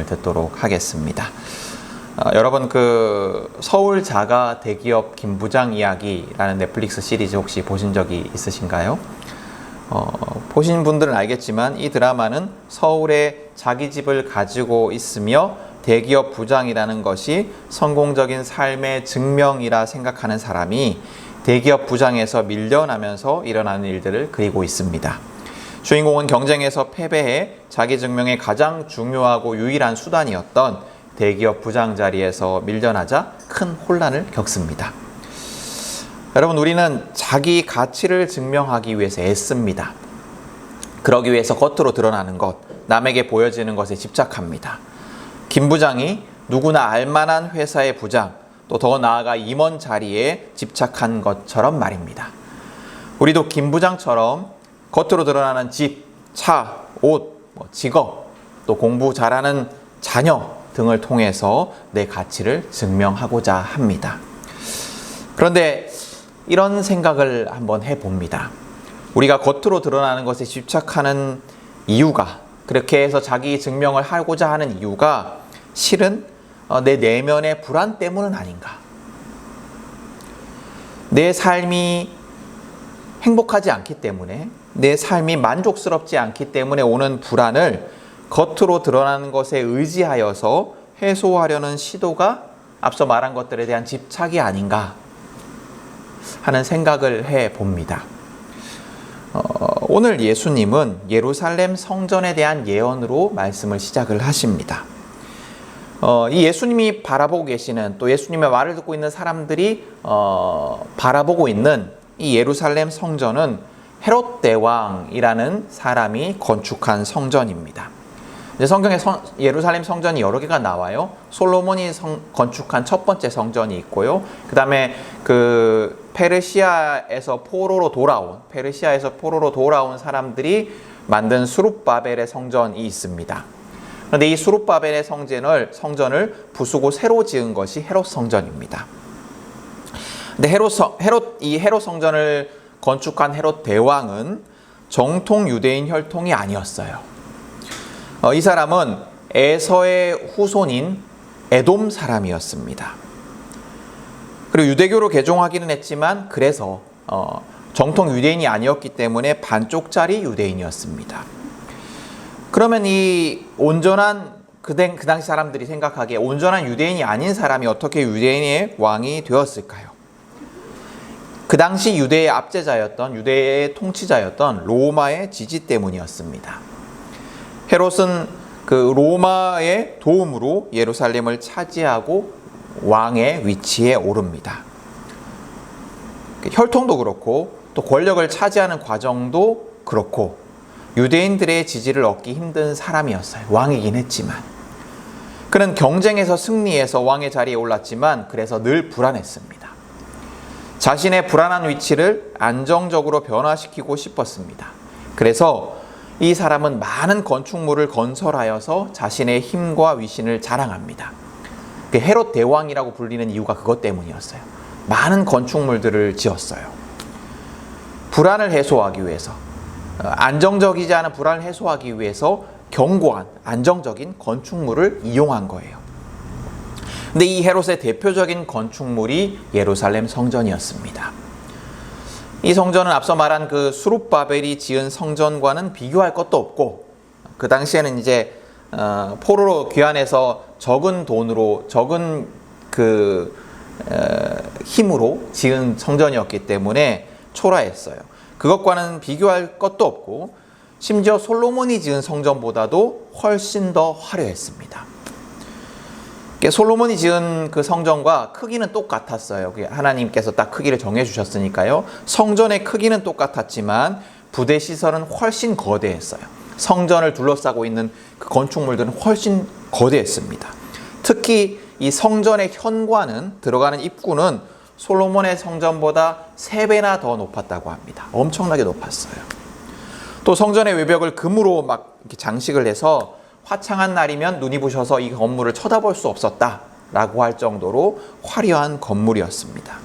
듣도록 하겠습니다. 여러분 서울 자가 대기업 김부장 이야기라는 넷플릭스 시리즈 혹시 보신 적이 있으신가요? 보신 분들은 알겠지만 이 드라마는 서울에 자기 집을 가지고 있으며 대기업 부장이라는 것이 성공적인 삶의 증명이라 생각하는 사람이 대기업 부장에서 밀려나면서 일어나는 일들을 그리고 있습니다. 주인공은 경쟁에서 패배해 자기 증명의 가장 중요하고 유일한 수단이었던 대기업 부장 자리에서 밀려나자 큰 혼란을 겪습니다. 여러분, 우리는 자기 가치를 증명하기 위해서 애씁니다. 그러기 위해서 겉으로 드러나는 것, 남에게 보여지는 것에 집착합니다. 김 부장이 누구나 알만한 회사의 부장, 또 더 나아가 임원 자리에 집착한 것처럼 말입니다. 우리도 김 부장처럼 겉으로 드러나는 집, 차, 옷, 직업, 또 공부 잘하는 자녀 등을 통해서 내 가치를 증명하고자 합니다. 그런데 이런 생각을 한번 해봅니다. 우리가 겉으로 드러나는 것에 집착하는 이유가, 그렇게 해서 자기 증명을 하고자 하는 이유가 실은 내 내면의 불안 때문은 아닌가? 내 삶이 행복하지 않기 때문에, 내 삶이 만족스럽지 않기 때문에 오는 불안을 겉으로 드러나는 것에 의지하여서 해소하려는 시도가 앞서 말한 것들에 대한 집착이 아닌가 하는 생각을 해봅니다. 오늘 예수님은 예루살렘 성전에 대한 예언으로 말씀을 시작을 하십니다. 이 예수님이 바라보고 계시는, 또 예수님의 말을 듣고 있는 사람들이 바라보고 있는 이 예루살렘 성전은 헤롯 대왕이라는 사람이 건축한 성전입니다. 이제 성경에 예루살렘 성전이 여러 개가 나와요. 솔로몬이 건축한 첫 번째 성전이 있고요. 그 다음에 페르시아에서 포로로 돌아온 사람들이 만든 수룹바벨의 성전이 있습니다. 그런데 이 수룹바벨의 성전을 부수고 새로 지은 것이 헤롯 성전입니다. 근데 헤롯 성전을 건축한 헤롯 대왕은 정통 유대인 혈통이 아니었어요. 이 사람은 에서의 후손인 에돔 사람이었습니다. 그리고 유대교로 개종하기는 했지만 그래서 정통 유대인이 아니었기 때문에 반쪽짜리 유대인이었습니다. 그러면 이 온전한 그 당시 사람들이 생각하기에 온전한 유대인이 아닌 사람이 어떻게 유대인의 왕이 되었을까요? 그 당시 유대의 압제자였던, 유대의 통치자였던 로마의 지지 때문이었습니다. 헤롯은 그 로마의 도움으로 예루살렘을 차지하고 왕의 위치에 오릅니다. 혈통도 그렇고 또 권력을 차지하는 과정도 그렇고 유대인들의 지지를 얻기 힘든 사람이었어요. 왕이긴 했지만. 그는 경쟁에서 승리해서 왕의 자리에 올랐지만 그래서 늘 불안했습니다. 자신의 불안한 위치를 안정적으로 변화시키고 싶었습니다. 그래서 이 사람은 많은 건축물을 건설하여서 자신의 힘과 위신을 자랑합니다. 헤롯 대왕이라고 불리는 이유가 그것 때문이었어요. 많은 건축물들을 지었어요. 불안을 해소하기 위해서, 안정적이지 않은 불안을 해소하기 위해서 견고한 안정적인 건축물을 이용한 거예요. 근데 이 헤롯의 대표적인 건축물이 예루살렘 성전이었습니다. 이 성전은 앞서 말한 그 수룹바벨이 지은 성전과는 비교할 것도 없고, 그 당시에는 이제 포로로 귀환해서 적은 돈으로, 적은 힘으로 지은 성전이었기 때문에 초라했어요. 그것과는 비교할 것도 없고, 심지어 솔로몬이 지은 성전보다도 훨씬 더 화려했습니다. 솔로몬이 지은 그 성전과 크기는 똑같았어요. 하나님께서 딱 크기를 정해주셨으니까요. 성전의 크기는 똑같았지만 부대 시설은 훨씬 거대했어요. 성전을 둘러싸고 있는 그 건축물들은 훨씬 거대했습니다. 특히 이 성전의 현관은, 들어가는 입구는 솔로몬의 성전보다 3배나 더 높았다고 합니다. 엄청나게 높았어요. 또 성전의 외벽을 금으로 막 이렇게 장식을 해서 화창한 날이면 눈이 부셔서 이 건물을 쳐다볼 수 없었다라고 할 정도로 화려한 건물이었습니다.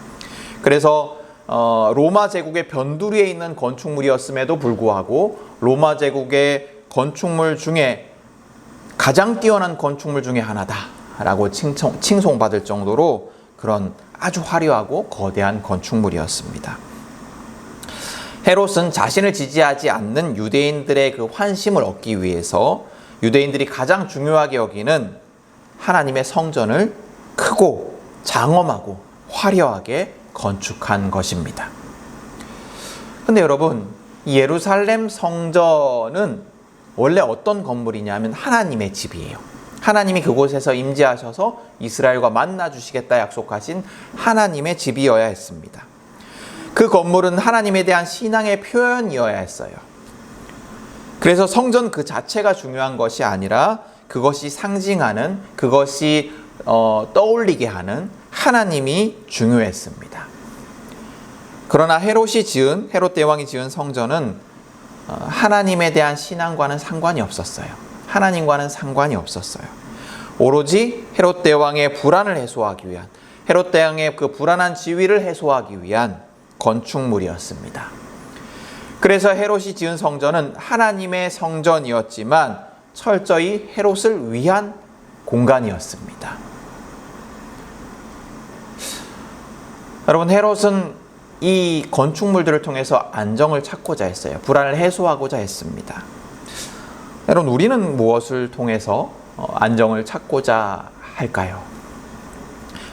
그래서 로마 제국의 변두리에 있는 건축물이었음에도 불구하고 로마 제국의 건축물 중에 가장 뛰어난 건축물 중에 하나다라고 칭송받을 정도로 그런 아주 화려하고 거대한 건축물이었습니다. 헤롯은 자신을 지지하지 않는 유대인들의 그 환심을 얻기 위해서 유대인들이 가장 중요하게 여기는 하나님의 성전을 크고 장엄하고 화려하게 건축한 것입니다. 근데 여러분, 예루살렘 성전은 원래 어떤 건물이냐면 하나님의 집이에요. 하나님이 그곳에서 임재하셔서 이스라엘과 만나 주시겠다 약속하신 하나님의 집이어야 했습니다. 그 건물은 하나님에 대한 신앙의 표현이어야 했어요. 그래서 성전 그 자체가 중요한 것이 아니라 그것이 상징하는, 그것이 떠올리게 하는 하나님이 중요했습니다. 그러나 헤롯 대왕이 지은 성전은 하나님에 대한 신앙과는 상관이 없었어요. 하나님과는 상관이 없었어요. 오로지 헤롯 대왕의 불안을 해소하기 위한, 헤롯 대왕의 그 불안한 지위를 해소하기 위한 건축물이었습니다. 그래서 헤롯이 지은 성전은 하나님의 성전이었지만 철저히 헤롯을 위한 공간이었습니다. 여러분, 헤롯은 이 건축물들을 통해서 안정을 찾고자 했어요. 불안을 해소하고자 했습니다. 여러분, 우리는 무엇을 통해서 안정을 찾고자 할까요?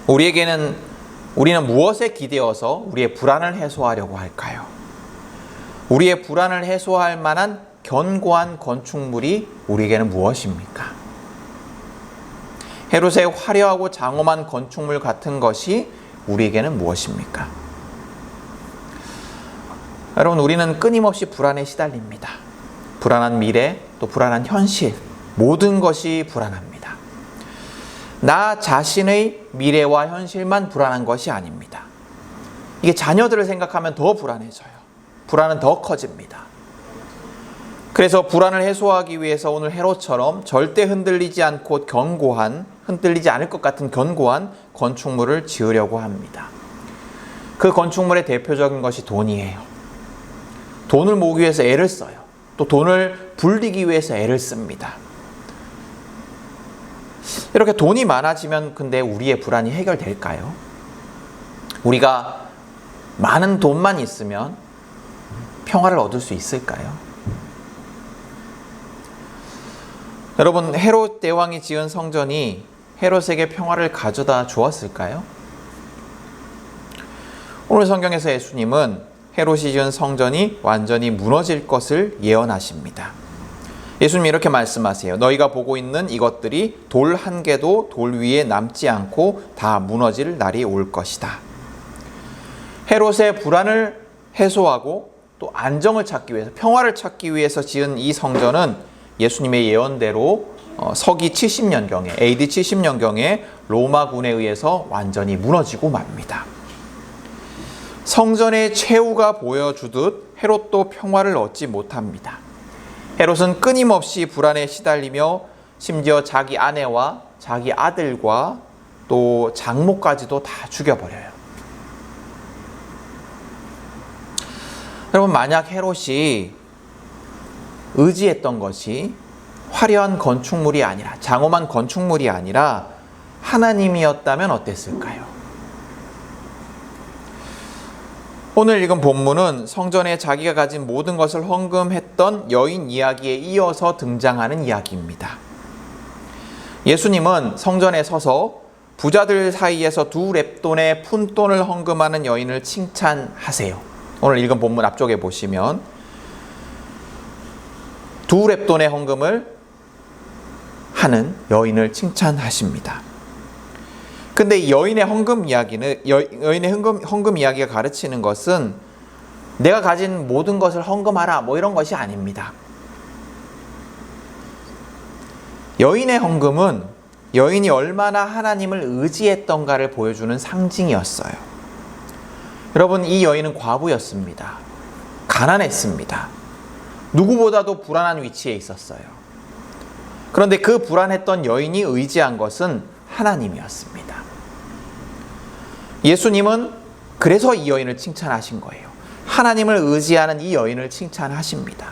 우리는 무엇에 기대어서 우리의 불안을 해소하려고 할까요? 우리의 불안을 해소할 만한 견고한 건축물이 우리에게는 무엇입니까? 헤롯의 화려하고 장엄한 건축물 같은 것이 우리에게는 무엇입니까? 여러분, 우리는 끊임없이 불안에 시달립니다. 불안한 미래, 또 불안한 현실, 모든 것이 불안합니다. 나 자신의 미래와 현실만 불안한 것이 아닙니다. 이게 자녀들을 생각하면 더 불안해져요. 불안은 더 커집니다. 그래서 불안을 해소하기 위해서 오늘 헤롯처럼 절대 흔들리지 않고 흔들리지 않을 것 같은 견고한 건축물을 지으려고 합니다. 그 건축물의 대표적인 것이 돈이에요. 돈을 모으기 위해서 애를 써요. 또 돈을 불리기 위해서 애를 씁니다. 이렇게 돈이 많아지면 근데 우리의 불안이 해결될까요? 우리가 많은 돈만 있으면 평화를 얻을 수 있을까요? 여러분, 헤롯 대왕이 지은 성전이 헤롯에게 평화를 가져다 주었을까요? 오늘 성경에서 예수님은 헤롯이 지은 성전이 완전히 무너질 것을 예언하십니다. 예수님이 이렇게 말씀하세요. 너희가 보고 있는 이것들이 돌 한 개도 돌 위에 남지 않고 다 무너질 날이 올 것이다. 헤롯의 불안을 해소하고 또 안정을 찾기 위해서, 평화를 찾기 위해서 지은 이 성전은 예수님의 예언대로 서기 70년경에, AD 70년경에 로마군에 의해서 완전히 무너지고 맙니다. 성전의 최후가 보여주듯 헤롯도 평화를 얻지 못합니다. 헤롯은 끊임없이 불안에 시달리며 심지어 자기 아내와 자기 아들과 또 장모까지도 다 죽여버려요. 여러분, 만약 헤롯이 의지했던 것이 화려한 건축물이 아니라, 장엄한 건축물이 아니라 하나님이었다면 어땠을까요? 오늘 읽은 본문은 성전에 자기가 가진 모든 것을 헌금했던 여인 이야기에 이어서 등장하는 이야기입니다. 예수님은 성전에 서서 부자들 사이에서 2렙돈의 푼돈을 헌금하는 여인을 칭찬하세요. 오늘 읽은 본문 앞쪽에 보시면 2렙돈의 헌금을 하는 여인을 칭찬하십니다. 근데 이 여인의 헌금 이야기가 가르치는 것은 내가 가진 모든 것을 헌금하라 뭐 이런 것이 아닙니다. 여인의 헌금은 여인이 얼마나 하나님을 의지했던가를 보여주는 상징이었어요. 여러분, 이 여인은 과부였습니다. 가난했습니다. 누구보다도 불안한 위치에 있었어요. 그런데 그 불안했던 여인이 의지한 것은 하나님이었습니다. 예수님은 그래서 이 여인을 칭찬하신 거예요. 하나님을 의지하는 이 여인을 칭찬하십니다.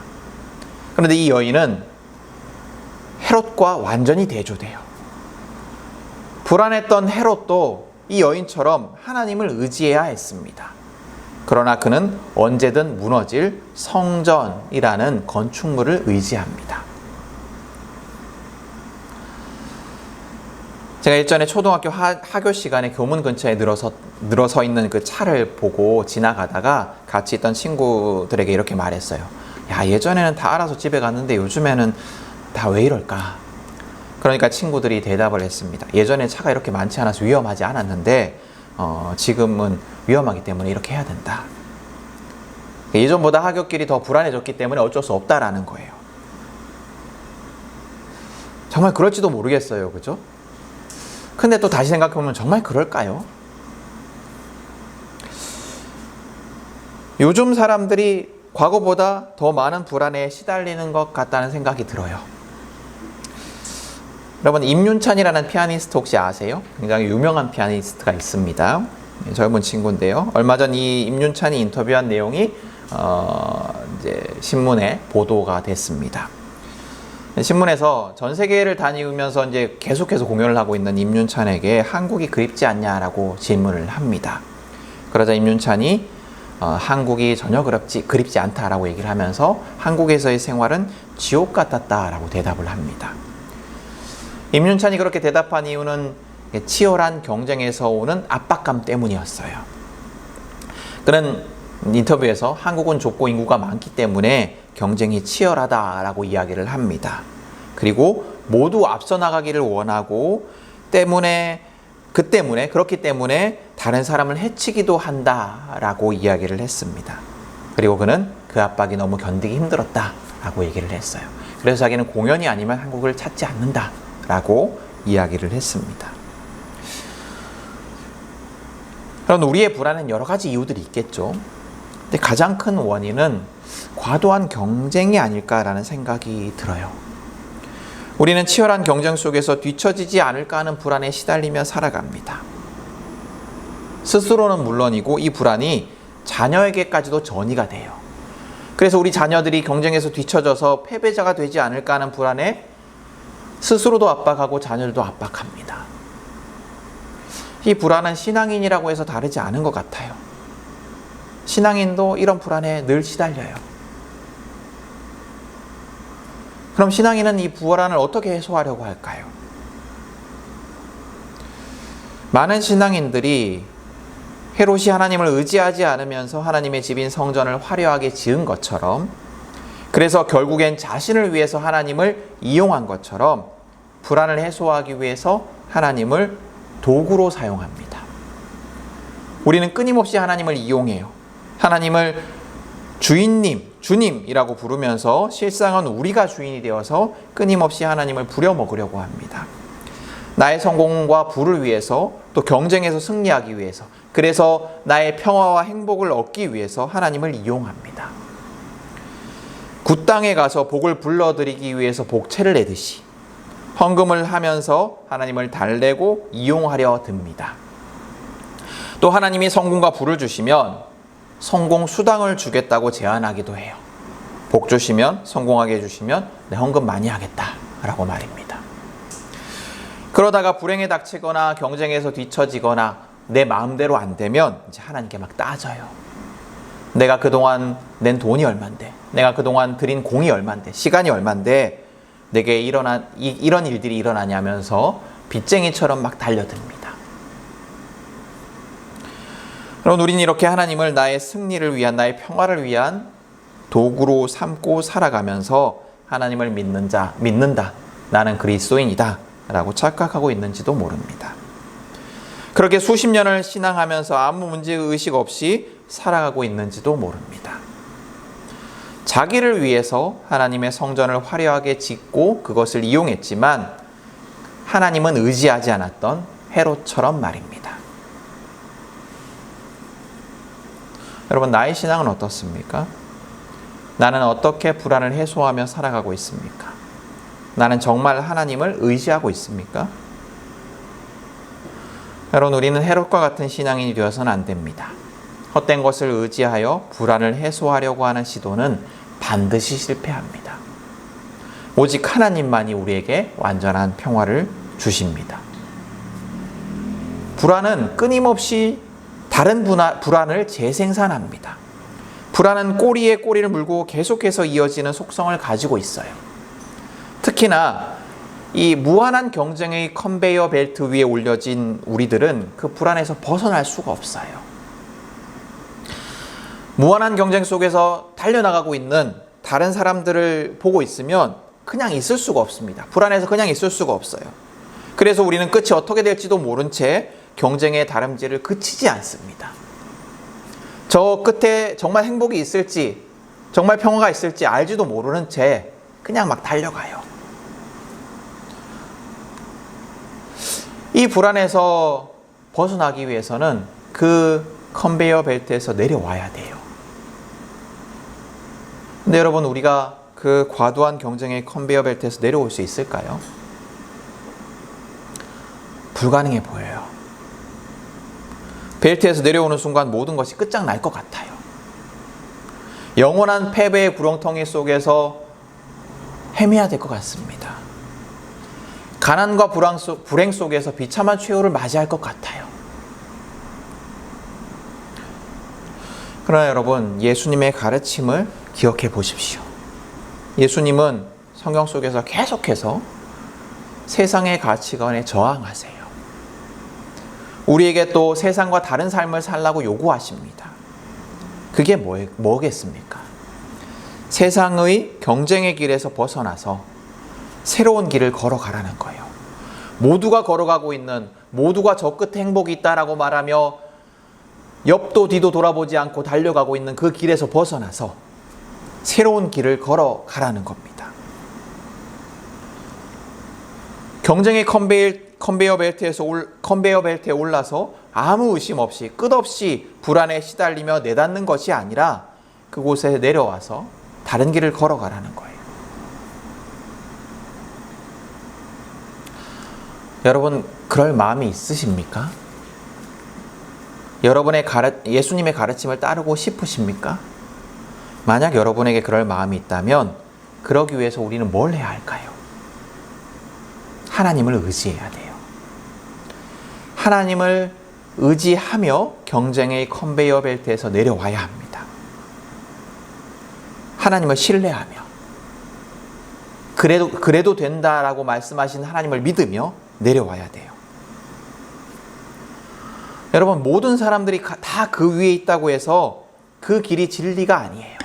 그런데 이 여인은 헤롯과 완전히 대조돼요. 불안했던 헤롯도 이 여인처럼 하나님을 의지해야 했습니다. 그러나 그는 언제든 무너질 성전이라는 건축물을 의지합니다. 제가 예전에 초등학교 하교 시간에 교문 근처에 늘어서 있는 그 차를 보고 지나가다가 같이 있던 친구들에게 이렇게 말했어요. 야, 예전에는 다 알아서 집에 갔는데 요즘에는 다 왜 이럴까? 그러니까 친구들이 대답을 했습니다. 예전에 차가 이렇게 많지 않아서 위험하지 않았는데 지금은 위험하기 때문에 이렇게 해야 된다. 예전보다 하굣길이 더 불안해졌기 때문에 어쩔 수 없다라는 거예요. 정말 그럴지도 모르겠어요. 그죠? 근데 또 다시 생각해보면 정말 그럴까요? 요즘 사람들이 과거보다 더 많은 불안에 시달리는 것 같다는 생각이 들어요. 여러분, 임윤찬이라는 피아니스트 혹시 아세요? 굉장히 유명한 피아니스트가 있습니다. 젊은 친구인데요. 얼마 전 이 임윤찬이 인터뷰한 내용이 이제 신문에 보도가 됐습니다. 신문에서 전 세계를 다니면서 이제 계속해서 공연을 하고 있는 임윤찬에게 한국이 그립지 않냐라고 질문을 합니다. 그러자 임윤찬이 한국이 전혀 그립지 않다라고 얘기를 하면서 한국에서의 생활은 지옥 같았다라고 대답을 합니다. 임윤찬이 그렇게 대답한 이유는 치열한 경쟁에서 오는 압박감 때문이었어요. 그는 인터뷰에서 한국은 좁고 인구가 많기 때문에 경쟁이 치열하다라고 이야기를 합니다. 그리고 모두 앞서 나가기를 원하고 그렇기 때문에 다른 사람을 해치기도 한다라고 이야기를 했습니다. 그리고 그는 그 압박이 너무 견디기 힘들었다라고 얘기를 했어요. 그래서 자기는 공연이 아니면 한국을 찾지 않는다라고 이야기를 했습니다. 그럼 우리의 불안은 여러 가지 이유들이 있겠죠. 근데 가장 큰 원인은 과도한 경쟁이 아닐까라는 생각이 들어요. 우리는 치열한 경쟁 속에서 뒤처지지 않을까 하는 불안에 시달리며 살아갑니다. 스스로는 물론이고 이 불안이 자녀에게까지도 전이가 돼요. 그래서 우리 자녀들이 경쟁에서 뒤처져서 패배자가 되지 않을까 하는 불안에 스스로도 압박하고 자녀들도 압박합니다. 이 불안은 신앙인이라고 해서 다르지 않은 것 같아요. 신앙인도 이런 불안에 늘 시달려요. 그럼 신앙인은 이 불안을 어떻게 해소하려고 할까요? 많은 신앙인들이 헤롯이 하나님을 의지하지 않으면서 하나님의 집인 성전을 화려하게 지은 것처럼, 그래서 결국엔 자신을 위해서 하나님을 이용한 것처럼 불안을 해소하기 위해서 하나님을 도구로 사용합니다. 우리는 끊임없이 하나님을 이용해요. 하나님을 주님이라고 부르면서 실상은 우리가 주인이 되어서 끊임없이 하나님을 부려먹으려고 합니다. 나의 성공과 부를 위해서, 또 경쟁에서 승리하기 위해서, 그래서 나의 평화와 행복을 얻기 위해서 하나님을 이용합니다. 굿땅에 가서 복을 불러들이기 위해서 복채를 내듯이 헌금을 하면서 하나님을 달래고 이용하려 듭니다. 또 하나님이 성공과 부를 주시면 성공 수당을 주겠다고 제안하기도 해요. 복 주시면, 성공하게 해주시면 내 헌금 많이 하겠다라고 말입니다. 그러다가 불행에 닥치거나 경쟁에서 뒤처지거나 내 마음대로 안 되면 이제 하나님께 막 따져요. 내가 그동안 낸 돈이 얼만데, 내가 그동안 들인 공이 얼만데, 시간이 얼만데 내게 이런 일들이 일어나냐면서 빚쟁이처럼 막 달려듭니다. 그럼 우리는 이렇게 하나님을 나의 승리를 위한, 나의 평화를 위한 도구로 삼고 살아가면서 하나님을 믿는다. 나는 그리스도인이다. 라고 착각하고 있는지도 모릅니다. 그렇게 수십 년을 신앙하면서 아무 문제의식 없이 살아가고 있는지도 모릅니다. 자기를 위해서 하나님의 성전을 화려하게 짓고 그것을 이용했지만 하나님은 의지하지 않았던 헤롯처럼 말입니다. 여러분, 나의 신앙은 어떻습니까? 나는 어떻게 불안을 해소하며 살아가고 있습니까? 나는 정말 하나님을 의지하고 있습니까? 여러분, 우리는 헤롯과 같은 신앙인이 되어서는 안 됩니다. 헛된 것을 의지하여 불안을 해소하려고 하는 시도는 반드시 실패합니다. 오직 하나님만이 우리에게 완전한 평화를 주십니다. 불안은 끊임없이 다른 불안을 재생산합니다. 불안은 꼬리에 꼬리를 물고 계속해서 이어지는 속성을 가지고 있어요. 특히나 이 무한한 경쟁의 컨베이어 벨트 위에 올려진 우리들은 그 불안에서 벗어날 수가 없어요. 무한한 경쟁 속에서 달려나가고 있는 다른 사람들을 보고 있으면 그냥 있을 수가 없습니다. 불안해서 그냥 있을 수가 없어요. 그래서 우리는 끝이 어떻게 될지도 모른 채 경쟁의 다름질을 그치지 않습니다. 저 끝에 정말 행복이 있을지, 정말 평화가 있을지 알지도 모르는 채 그냥 막 달려가요. 이 불안에서 벗어나기 위해서는 그 컨베이어 벨트에서 내려와야 돼요. 근데 여러분, 우리가 그 과도한 경쟁의 컨베이어 벨트에서 내려올 수 있을까요? 불가능해 보여요. 벨트에서 내려오는 순간 모든 것이 끝장날 것 같아요. 영원한 패배의 구렁텅이 속에서 헤매야 될 것 같습니다. 가난과 불행 속에서 비참한 최후를 맞이할 것 같아요. 그러나 여러분, 예수님의 가르침을 기억해 보십시오. 예수님은 성경 속에서 계속해서 세상의 가치관에 저항하세요. 우리에게 또 세상과 다른 삶을 살라고 요구하십니다. 그게 뭐겠습니까? 세상의 경쟁의 길에서 벗어나서 새로운 길을 걸어가라는 거예요. 모두가 걸어가고 있는, 모두가 저 끝에 행복이 있다라고 말하며 옆도 뒤도 돌아보지 않고 달려가고 있는 그 길에서 벗어나서 새로운 길을 걸어가라는 겁니다. 경쟁의 컨베이어 벨트에 올라서 아무 의심 없이 끝없이 불안에 시달리며 내닫는 것이 아니라 그곳에 내려와서 다른 길을 걸어가라는 거예요. 여러분, 그럴 마음이 있으십니까? 여러분의 예수님의 가르침을 따르고 싶으십니까? 만약 여러분에게 그럴 마음이 있다면 그러기 위해서 우리는 뭘 해야 할까요? 하나님을 의지해야 돼요. 하나님을 의지하며 경쟁의 컨베이어 벨트에서 내려와야 합니다. 하나님을 신뢰하며 그래도 된다라고 말씀하신 하나님을 믿으며 내려와야 돼요. 여러분, 모든 사람들이 다 그 위에 있다고 해서 그 길이 진리가 아니에요.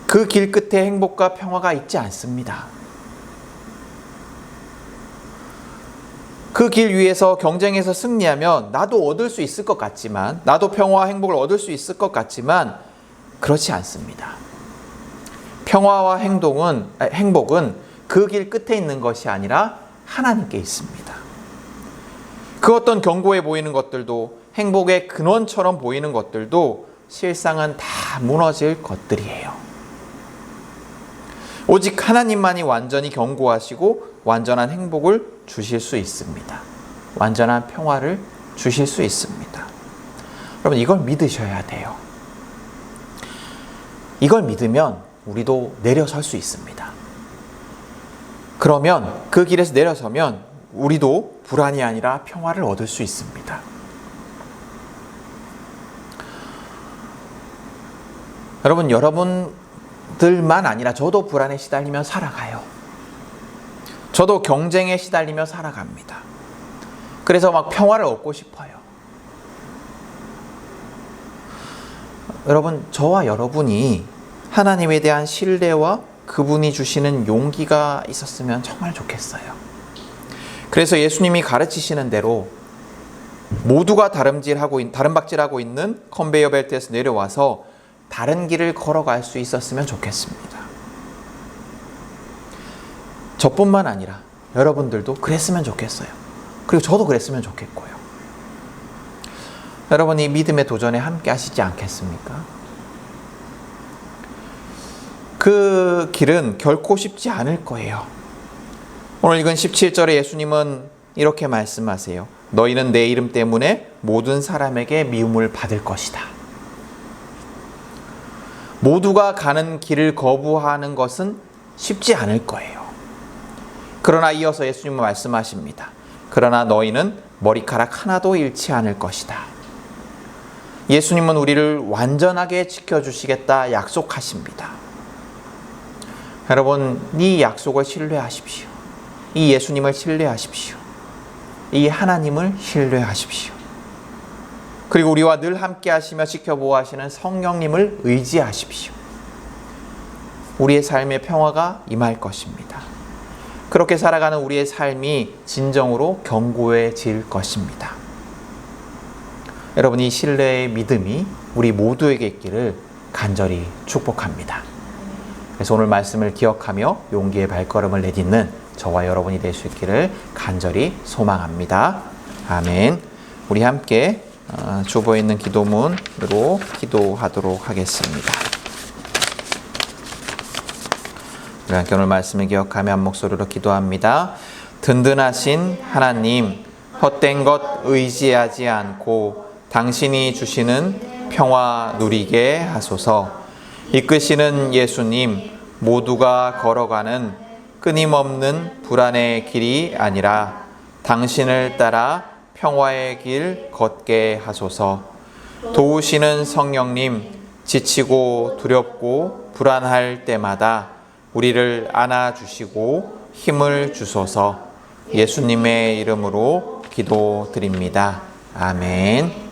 그 길 끝에 행복과 평화가 있지 않습니다. 그 길 위에서 경쟁에서 승리하면 나도 얻을 수 있을 것 같지만, 나도 평화와 행복을 얻을 수 있을 것 같지만 그렇지 않습니다. 평화와 행복은 그 길 끝에 있는 것이 아니라 하나님께 있습니다. 그 어떤 견고해 보이는 것들도, 행복의 근원처럼 보이는 것들도 실상은 다 무너질 것들이에요. 오직 하나님만이 완전히 견고하시고 완전한 행복을 주실 수 있습니다. 완전한 평화를 주실 수 있습니다. 여러분, 이걸 믿으셔야 돼요. 이걸 믿으면 우리도 내려설 수 있습니다. 그러면 그 길에서 내려서면 우리도 불안이 아니라 평화를 얻을 수 있습니다. 여러분, 여러분들만 아니라 저도 불안에 시달리며 살아가요. 저도 경쟁에 시달리며 살아갑니다. 그래서 막 평화를 얻고 싶어요. 여러분, 저와 여러분이 하나님에 대한 신뢰와 그분이 주시는 용기가 있었으면 정말 좋겠어요. 그래서 예수님이 가르치시는 대로 모두가 다름박질하고 있는 컨베이어 벨트에서 내려와서 다른 길을 걸어갈 수 있었으면 좋겠습니다. 저뿐만 아니라 여러분들도 그랬으면 좋겠어요. 그리고 저도 그랬으면 좋겠고요. 여러분이 믿음의 도전에 함께 하시지 않겠습니까? 그 길은 결코 쉽지 않을 거예요. 오늘 읽은 17절에 예수님은 이렇게 말씀하세요. 너희는 내 이름 때문에 모든 사람에게 미움을 받을 것이다. 모두가 가는 길을 거부하는 것은 쉽지 않을 거예요. 그러나 이어서 예수님은 말씀하십니다. 그러나 너희는 머리카락 하나도 잃지 않을 것이다. 예수님은 우리를 완전하게 지켜주시겠다 약속하십니다. 여러분, 이 약속을 신뢰하십시오. 이 예수님을 신뢰하십시오. 이 하나님을 신뢰하십시오. 그리고 우리와 늘 함께 하시며 지켜보호하시는 성령님을 의지하십시오. 우리의 삶의 평화가 임할 것입니다. 그렇게 살아가는 우리의 삶이 진정으로 견고해질 것입니다. 여러분, 이 신뢰의 믿음이 우리 모두에게 있기를 간절히 축복합니다. 그래서 오늘 말씀을 기억하며 용기의 발걸음을 내딛는 저와 여러분이 될 수 있기를 간절히 소망합니다. 아멘. 우리 함께 주보에 있는 기도문으로 기도하도록 하겠습니다. 우리 함께 오늘 말씀을 기억하며 한 목소리로 기도합니다. 든든하신 하나님, 헛된 것 의지하지 않고 당신이 주시는 평화 누리게 하소서. 이끄시는 예수님, 모두가 걸어가는 끊임없는 불안의 길이 아니라 당신을 따라 평화의 길 걷게 하소서. 도우시는 성령님, 지치고 두렵고 불안할 때마다 우리를 안아주시고 힘을 주소서. 예수님의 이름으로 기도드립니다. 아멘.